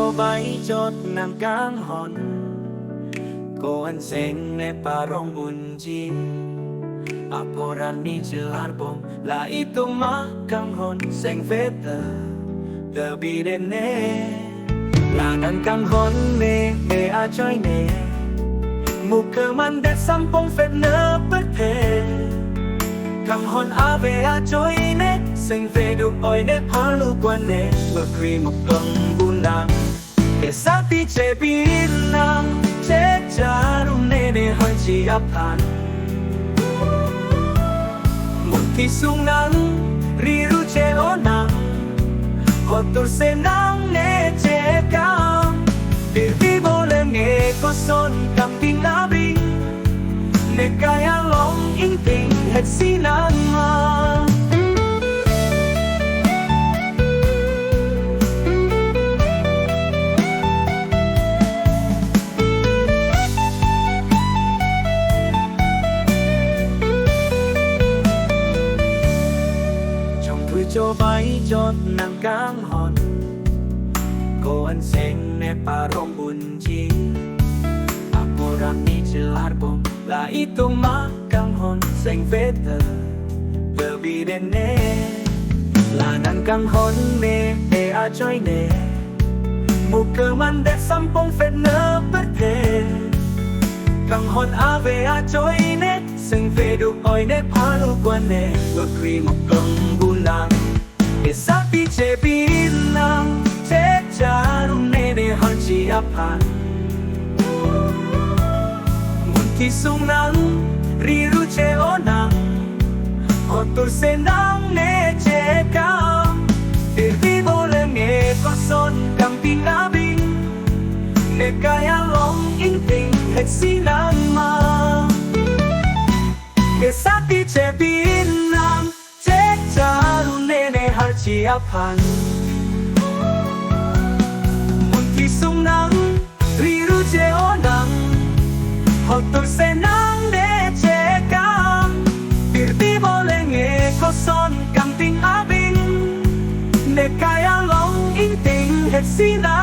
cho bay chót nàng cáng hòn cô anh sen ne parong bunjin aporan ni jelarbom la itu makang hon seng veta terbi dene la nan kang hon ne a choi ne muka mandet sampong fet na pete kang hon ave a choi ne seng ve du oi ne palu quan ne bakri một công bunang ke sati che binang che charum ne hơi chi ap than một khi sung nắng riru che o nắng hotur se nang ne che cam để vi bo lên nghe có son cầm tin lá binh ne kaya long in tình hết si nang ma cho bay chót nàng cáng hòn cô anh sen ne parong bunji aporan ni jelarbom la itu makang hon seng veta terbi dene la nan kang hon ne a choi ne muka mandet sampong fet na pete kang hon ave a choi ne seng ve du oi ne palu quan ne bakri một công bunang ke sapi che binang che charum ne har chi apan mun ki sung nang riru che o nang hotur se nang ne che cam để vi bo le nghe có son cầm tin na binh ne kaya long in tình hết si nang ma ke sapi che binang che charum ne har chi apan mun ki sung nang riru che o nang hotur se nang ne che cam bir vi bo le nghe có son cầm tin a binh ne kaya long in tình hết si nang